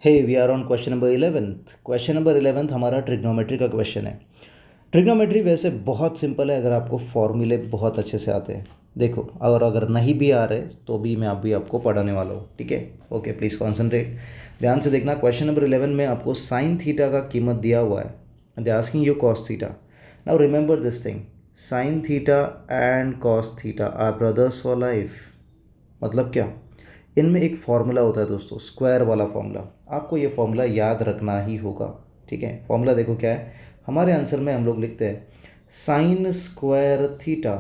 Hey we are on question number 11th। Question number 11th हमारा trigonometry का question है। Trigonometry वैसे बहुत सिंपल है अगर आपको फॉर्मूले बहुत अच्छे से आते हैं। देखो अगर नहीं भी आ रहे तो भी मैं अभी आपको पढ़ाने वाला हूँ, ठीक है। ओके, प्लीज़ कॉन्सेंट्रेट, ध्यान से देखना। क्वेश्चन नंबर 11 में आपको साइन थीटा का कीमत दिया हुआ है। They asking you cos theta. Now remember this thing, sine theta and cos theta are brothers for life. मतलब क्या, इनमें एक फॉर्मूला होता है दोस्तों, स्क्वायर वाला फॉर्मूला। आपको ये फॉर्मूला याद रखना ही होगा, ठीक है। फॉर्मूला देखो क्या है, हमारे आंसर में हम लोग लिखते हैं sine square theta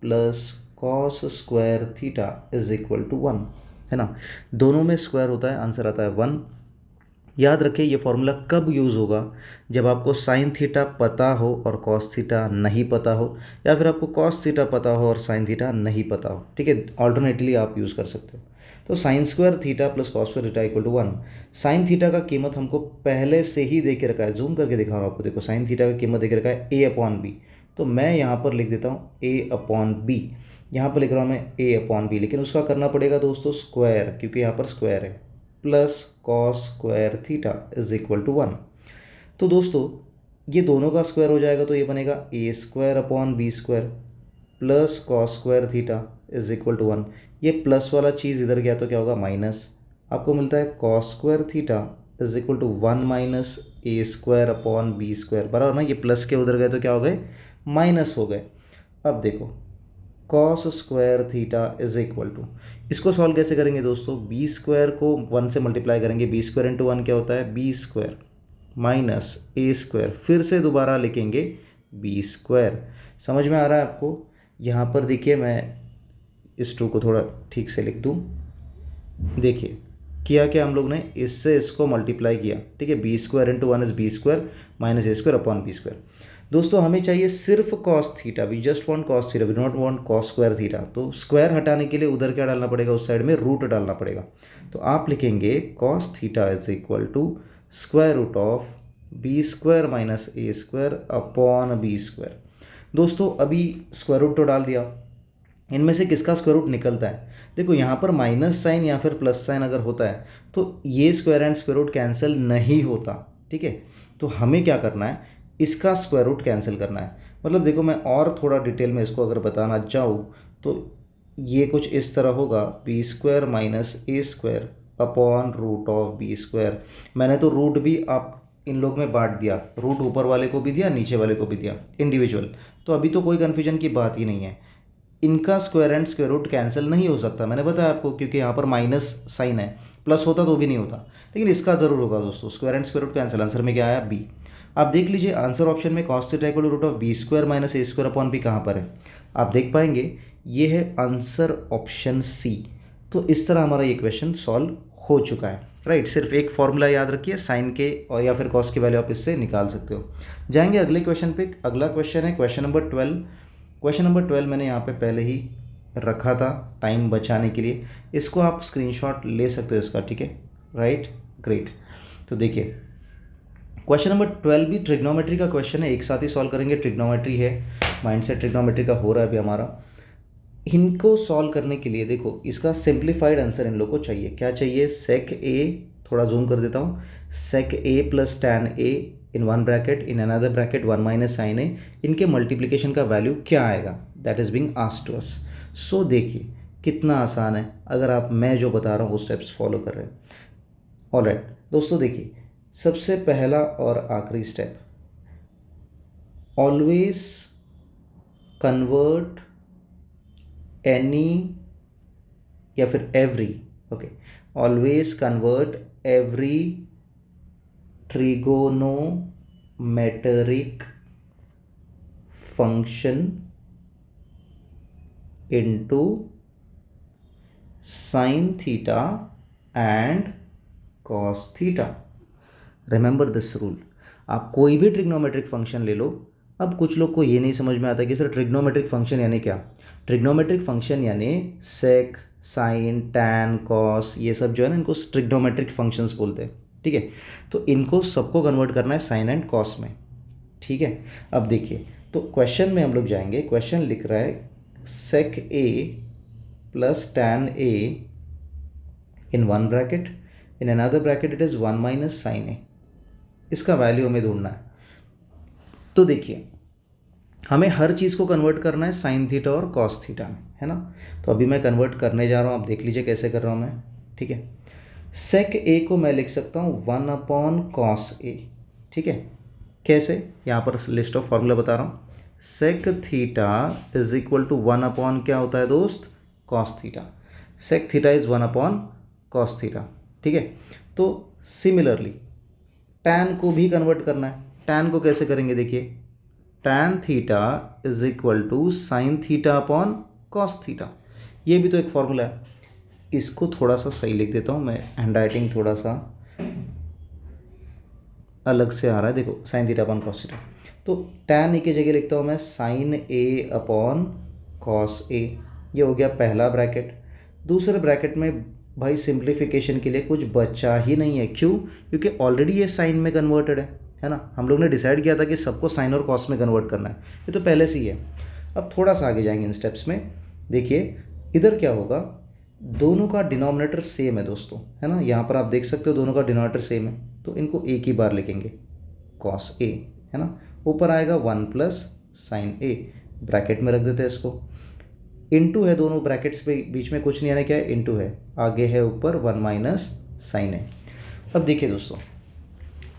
plus cos square theta is equal to 1, है ना। दोनों में स्क्वायर होता है, आंसर आता है 1। याद रखिए ये फॉर्मूला कब यूज़ होगा, जब आपको साइन थीटा पता हो और कॉस थीटा नहीं पता हो, या फिर आपको कॉस थीटा पता हो और साइन थीटा नहीं पता हो, ठीक है। ऑल्टरनेटली आप यूज़ कर सकते हो। तो sine square theta plus cos square theta equal to 1। Sine theta का कीमत हमको पहले से ही दे के रखा है, जूम करके दिखा रहा हूँ आपको। देखो साइन थीटा का कीमत दे के रखा है ए अपॉन बी, तो मैं यहाँ पर लिख देता हूँ ए अपॉन बी। यहाँ पर लिख रहा हूँ मैं ए अपॉन बी, लेकिन उसका करना पड़ेगा दोस्तों स्क्वायर, क्योंकि यहाँ पर स्क्वायर है। Plus cos square theta is equal to 1। तो दोस्तों ये दोनों का स्क्वायर हो जाएगा तो ये बनेगा a square upon B square plus cos square theta is equal to 1। ये प्लस वाला चीज़ इधर गया तो क्या होगा, माइनस। आपको मिलता है cos square theta is equal to 1 minus A square upon B square, बराबर ना। ये प्लस के उधर गए तो क्या हो गए, माइनस हो गए। अब देखो cos square theta is equal to, इसको सॉल्व कैसे करेंगे दोस्तों, बी स्क्वायर को 1 से मल्टीप्लाई करेंगे। बी स्क्वायर इंटू 1 क्या होता है, B square minus A square, फिर से दोबारा लिखेंगे बी स्क्वायर। समझ में आ रहा है आपको। यहाँ पर देखिए मैं इस टू को थोड़ा ठीक से लिख दूँ। देखिए किया क्या हम लोग ने, इससे इसको मल्टीप्लाई किया, ठीक है। B square into 1 is B square minus A square upon B square. दोस्तों हमें चाहिए सिर्फ cos theta, we just want cos theta, we not want cos square theta. तो स्क्वायर हटाने के लिए उधर क्या डालना पड़ेगा, उस साइड में रूट डालना पड़ेगा। तो आप लिखेंगे cos theta is equal to square root of B square minus A square upon B square. दोस्तों अभी स्क्वायर रूट तो डाल दिया, इनमें से किसका स्क्वायर रूट निकलता है। देखो यहाँ पर माइनस साइन या फिर प्लस साइन अगर होता है तो ये square and square root cancel नहीं होता, ठीक है। तो हमें क्या करना है, इसका स्क्वायर रूट कैंसिल करना है। मतलब देखो मैं और थोड़ा डिटेल में इसको अगर बताना चाहूँ तो ये कुछ इस तरह होगा, B square minus A square upon root of B square. मैंने तो रूट भी आप इन लोग में बांट दिया, रूट ऊपर वाले को भी दिया नीचे वाले को भी दिया इंडिविजुअल। तो अभी तो कोई कन्फ्यूजन की बात ही नहीं है। इनका square and square root cancel नहीं हो सकता, मैंने बताया आपको, क्योंकि यहाँ पर माइनस साइन है, प्लस होता तो भी नहीं होता। लेकिन इसका ज़रूर होगा दोस्तों, square and square root cancel. Answer में क्या आया, बी। आप देख लीजिए आंसर ऑप्शन में cos theta equal to root of B square minus A square upon B कहाँ पर है, आप देख पाएंगे ये है आंसर ऑप्शन सी। तो इस तरह हमारा ये क्वेश्चन सॉल्व हो चुका है, राइट। सिर्फ एक फॉर्मूला याद रखिए, साइन के और या फिर कॉस की वैल्यू आप इससे निकाल सकते हो। जाएंगे अगले क्वेश्चन पे। अगला क्वेश्चन है क्वेश्चन नंबर 12। क्वेश्चन नंबर 12 मैंने यहाँ पे पहले ही रखा था टाइम बचाने के लिए, इसको आप स्क्रीनशॉट ले सकते हो इसका, ठीक है, राइट, ग्रेट। तो देखिए क्वेश्चन नंबर 12 भी ट्रिग्नोमेट्री का क्वेश्चन है, एक साथ ही सॉल्व करेंगे। ट्रिग्नोमेट्री है, माइंड सेट ट्रिग्नोमेट्री का हो रहा है अभी हमारा। इनको सॉल्व करने के लिए देखो इसका सिंप्लीफाइड आंसर इन लोग को चाहिए। क्या चाहिए, सेक ए, थोड़ा जूम कर देता हूँ, sec a plus tan a in one bracket in another bracket 1 minus sine a, इनके मल्टीप्लिकेशन का वैल्यू क्या आएगा, that is being asked to us. So देखिए कितना आसान है अगर आप मैं जो बता रहा हूँ वो स्टेप्स फॉलो कर रहे हैं। ऑलराइट दोस्तों, देखिए सबसे पहला और आखिरी स्टेप, ऑलवेज कन्वर्ट एनी या फिर every, okay, always convert every trigonometric function into sin theta and cos theta. Remember this rule. आप कोई भी ट्रिग्नोमेट्रिक फंक्शन ले लो। अब कुछ लोग को ये नहीं समझ में आता कि सर ट्रिग्नोमेट्रिक फंक्शन यानी क्या। ट्रिग्नोमेट्रिक फंक्शन यानी सेक, साइन, टैन, कॉस, ये सब जो है ना इनको ट्रिग्नोमेट्रिक फंक्शंस बोलते हैं, ठीक है। तो इनको सबको कन्वर्ट करना है साइन एंड कॉस में, ठीक है। अब देखिए तो क्वेश्चन में हम लोग जाएंगे, क्वेश्चन लिख रहा है sec a plus tan a in one bracket in another bracket it is 1 minus sine a. इसका वैल्यू हमें ढूंढना है। तो देखिए हमें हर चीज़ को कन्वर्ट करना है साइन थीटा और कॉस थीटा में, है ना। तो अभी मैं कन्वर्ट करने जा रहा हूँ, आप देख लीजिए कैसे कर रहा हूँ मैं, ठीक है। सेक ए को मैं लिख सकता हूँ 1 अपॉन कॉस ए, ठीक है। कैसे, यहाँ पर लिस्ट ऑफ फार्मूला बता रहा हूँ। Sec theta is equal to 1 upon क्या होता है दोस्त, cos theta. Sec theta is 1 upon cos theta, ठीक है। तो सिमिलरली टैन को भी कन्वर्ट करना है। टैन को कैसे करेंगे, देखिए tan theta is equal to sine theta upon cos theta. ये भी तो एक फॉर्मूला है। इसको थोड़ा सा सही लिख देता हूँ मैं, हैंड राइटिंग थोड़ा सा अलग से आ रहा है, देखो sign theta upon cos theta. तो टैन ए की जगह लिखता हूँ मैं sign A upon cos A. ये हो गया पहला ब्रैकेट। दूसरे ब्रैकेट में भाई सिंप्लीफिकेशन के लिए कुछ बचा ही नहीं है, क्यों, क्योंकि ऑलरेडी ये साइन में कन्वर्टेड है ना। हम लोग ने डिसाइड किया था कि सबको साइन और कॉस में कन्वर्ट करना है, ये तो पहले से ही है। अब थोड़ा सा आगे जाएंगे इन स्टेप्स में। देखिए इधर क्या होगा, दोनों का डिनोमिनेटर सेम है दोस्तों, है ना। यहाँ पर आप देख सकते हो दोनों का डिनोमिनेटर सेम है, तो इनको एक ही बार लिखेंगे कॉस ए, है ना। ऊपर आएगा 1 प्लस साइन ए, ब्रैकेट में रख देते हैं इसको। इनटू है, दोनों ब्रैकेट्स पे बीच में कुछ नहीं आने, क्या है, इनटू है, आगे है ऊपर 1 माइनस साइन ए। अब देखिए दोस्तों,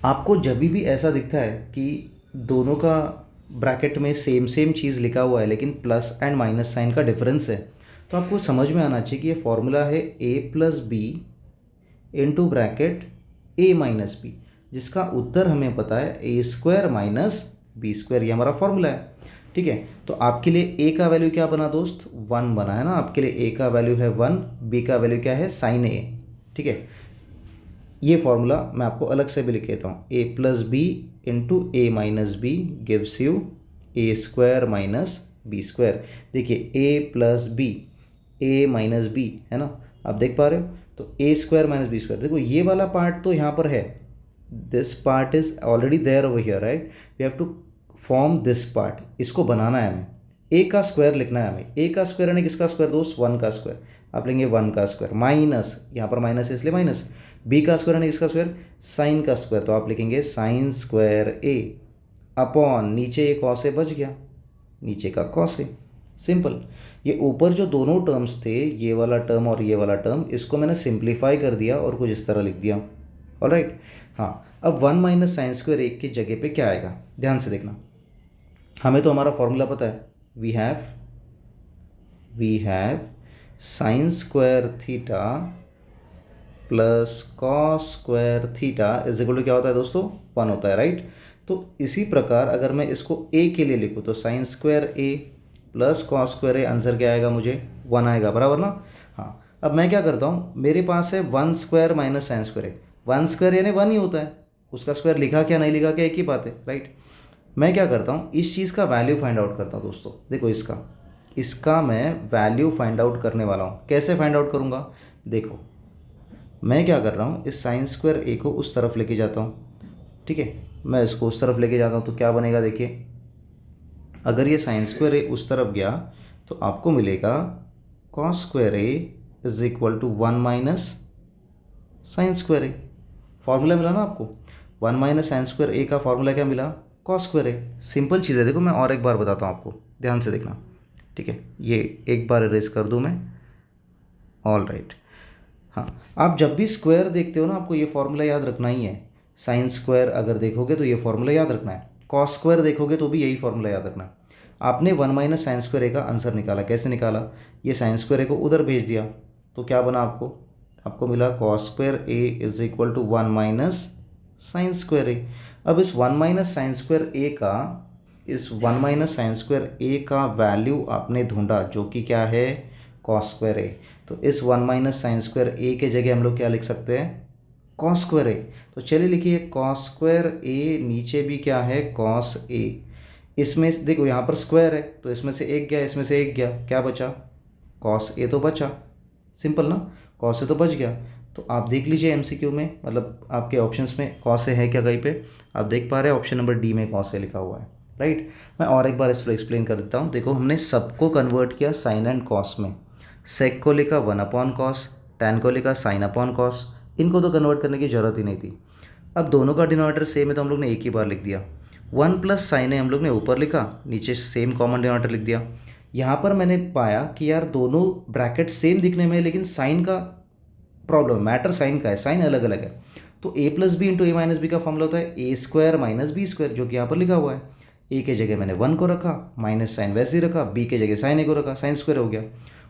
आपको जब भी ऐसा दिखता है कि दोनों का ब्रैकेट में सेम सेम चीज़ लिखा हुआ है लेकिन प्लस एंड माइनस साइन का डिफरेंस है, तो आपको समझ में आना चाहिए कि ये फॉर्मूला है ए प्लस बी इंटू ब्रैकेट ए माइनस बी, जिसका उत्तर हमें पता है ए स्क्वायर माइनस बी स्क्वायर। ये हमारा फॉर्मूला है, ठीक है। तो आपके लिए ए का वैल्यू क्या बना दोस्त, 1 बना, है ना। आपके लिए ए का वैल्यू है 1, बी का वैल्यू क्या है, साइन ए, ठीक है। ये फॉर्मूला मैं आपको अलग से भी लिख देता हूँ, a plus b into a minus b gives you a square minus b square. देखिए a plus b, a minus b, है ना, आप देख पा रहे हो। तो a square minus b square, देखो ये वाला पार्ट तो यहाँ पर है, this part is already there over here, right. We have to form this part, इसको बनाना है हमें। ए का स्क्वायर लिखना है हमें। ए का स्क्वायर यानी किसका स्क्वायर दोस्त, 1 का स्क्वायर। आप लेंगे 1 का स्क्वायर माइनस, यहाँ पर माइनस है इसलिए माइनस, बी का स्क्वायर यानी किसका स्क्वायर, साइन का स्क्वायर, तो आप लिखेंगे साइन स्क्वायर ए अपॉन, नीचे ये कॉस ए बच गया, नीचे का कॉस ए, सिंपल। ये ऊपर जो दोनों टर्म्स थे, ये वाला टर्म और ये वाला टर्म, इसको मैंने सिंप्लीफाई कर दिया और कुछ इस तरह लिख दिया, ऑलराइट। हाँ, अब 1 माइनस साइन स्क्वायर एक की जगह पे क्या आएगा, ध्यान से देखना। हमें तो हमारा फॉर्मूला पता है, we have sine square theta plus cos square theta is equal to क्या होता है दोस्तों, 1 होता है, राइट। तो इसी प्रकार अगर मैं इसको ए के लिए लिखूँ तो साइन स्क्वायर ए प्लस कॉस स्क्वायर ए, आंसर क्या आएगा मुझे, 1 आएगा, बराबर ना। हाँ, अब मैं क्या करता हूँ, मेरे पास है 1 स्क्वायर माइनस साइन स्क्वायर ए, 1 स्क्वायर यानी 1 ही होता है, उसका स्क्वायर लिखा क्या नहीं लिखा क्या एक ही बात है, राइट। मैं क्या करता हूँ, इस चीज़ का वैल्यू फाइंड आउट करता हूँ दोस्तों। देखो इसका मैं वैल्यू फाइंड आउट करने वाला हूँ। कैसे फाइंड आउट करूँगा, देखो मैं क्या कर रहा हूँ, इस साइन स्क्वायर ए को उस तरफ लेके जाता हूँ, ठीक है। मैं इसको उस तरफ लेके जाता हूँ तो क्या बनेगा, देखिए अगर ये साइन स्क्वायर ए उस तरफ गया तो आपको मिलेगा cos square A is equal to 1 minus sine square A. Formula मिला ना आपको, 1 माइनस साइन स्क्वायर ए का फॉर्मूला क्या मिला, कॉस स्क्वायर ए। सिंपल चीज़ है, देखो मैं और एक बार बताता हूँ आपको, ध्यान से देखना, ठीक है। ये एक बार इरेज कर दूँ मैं, ऑल राइट। हाँ, आप जब भी स्क्वायर देखते हो ना, आपको ये फॉर्मूला याद रखना ही है। साइन स्क्वायर अगर देखोगे तो ये फॉर्मूला याद रखना है, कॉस स्क्वायर देखोगे तो भी यही फॉर्मूला याद रखना है। आपने 1 माइनस साइन स्क्वायर ए का आंसर निकाला, कैसे निकाला, ये साइन स्क्वायर ए को उधर भेज दिया तो क्या बना, आपको मिला cos square A is equal to 1 minus sine square a. अब इस 1 माइनस साइन स्क्वायर ए का, इस 1 माइनस साइन स्क्वायर ए का वैल्यू आपने ढूंढा, जो कि क्या है, कॉस स्क्वायर ए। तो इस 1 माइनस साइन स्क्वायर ए के जगह हम लोग क्या लिख सकते हैं, कॉस स्क्वायर ए। तो चलिए लिखिए कॉस स्क्वायर ए, नीचे भी क्या है, कॉस ए। इसमें देखो यहाँ पर स्क्वायर है तो इसमें से एक गया, इसमें से एक गया, क्या बचा, कॉस ए तो बचा, सिंपल ना, कॉस ए तो बच गया। तो आप देख लीजिए एमसीक्यू में, मतलब आपके ऑप्शंस में कॉस ए है क्या कहीं पे, आप देख पा रहे हैं ऑप्शन नंबर डी में कॉस ए लिखा हुआ है, राइट। मैं और एक बार इसको एक्सप्लेन कर देता हूँ। देखो हमने सबको कन्वर्ट किया साइन एंड कॉस में। सेक को लिखा 1 अपॉन कॉस, टैन को लिखा साइन अपॉन कॉस, इनको तो कन्वर्ट करने की ज़रूरत ही नहीं थी। अब दोनों का डिनोमिनेटर सेम है तो हम लोग ने एक ही बार लिख दिया। 1 प्लस साइन है हम लोग ने ऊपर लिखा, नीचे सेम कॉमन डिनोमिनेटर लिख दिया। यहाँ पर मैंने पाया कि यार दोनों ब्रैकेट सेम दिखने में, लेकिन साइन का प्रॉब्लम, मैटर साइन का है, साइन अलग अलग है। तो ए plus b into a minus B का फॉर्मूला होता है ए स्क्वायर माइनस बी स्क्वायर, जो कि यहाँ पर लिखा हुआ है। ए के जगह मैंने 1 को रखा, माइनस साइन वैसे ही रखा, बी के जगह साइन ए को रखा, साइन स्क्वायर हो गया।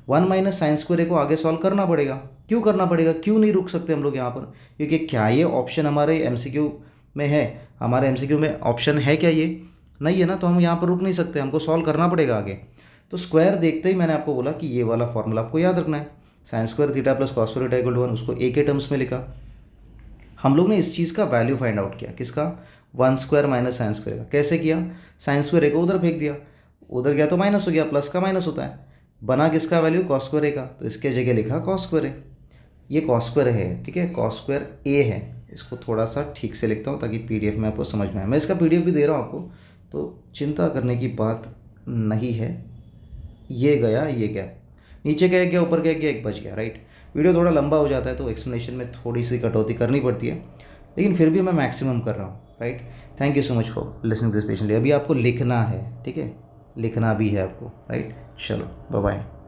1 माइनस साइन स्क्वायर ए को आगे सॉल्व करना पड़ेगा। क्यों करना पड़ेगा, क्यों नहीं रुक सकते हम लोग यहाँ पर, क्योंकि क्या ये ऑप्शन हमारे एमसीक्यू में है, हमारे एमसीक्यू में ऑप्शन है क्या, ये नहीं है ना, तो हम यहाँ पर रुक नहीं सकते, हमको सॉल्व करना पड़ेगा आगे। तो स्क्वायर देखते ही मैंने आपको बोला कि ये वाला फॉर्मूला आपको याद रखना है, sine square theta plus cos square theta equal to 1, उसको ए के टर्म्स में लिखा। हम लोग ने इस चीज़ का वैल्यू फाइंड आउट किया, किसका, 1 स्क्वायर माइनस साइन स्क्वायर का। कैसे किया, साइन स्क्वायर ए को उधर फेंक दिया, उधर गया तो माइनस हो गया, प्लस का माइनस होता है, बना किसका वैल्यू, कॉस स्क्वायर ए का, तो इसके जगह लिखा कॉस स्क्वायर ए। ये कॉस स्क्वायर है, ठीक है, कॉस स्क्वायर ए है। इसको थोड़ा सा ठीक से लिखता हूँ ताकि पीडीएफ में आपको समझ में आए। मैं इसका पीडीएफ भी दे रहा हूँ आपको, तो चिंता करने की बात नहीं है। ये गया, ये गया, नीचे का एक गया, ऊपर का एक गया, एक बच गया, राइट। वीडियो थोड़ा लंबा हो जाता है तो एक्सप्लेनेशन में थोड़ी सी कटौती करनी पड़ती है, लेकिन फिर भी मैं मैक्सिमम कर रहा हूँ, right. Thank you so much for listening this patiently. अभी आपको लिखना है, ठीक है, लिखना भी है आपको, राइट। चलो बाय बाय।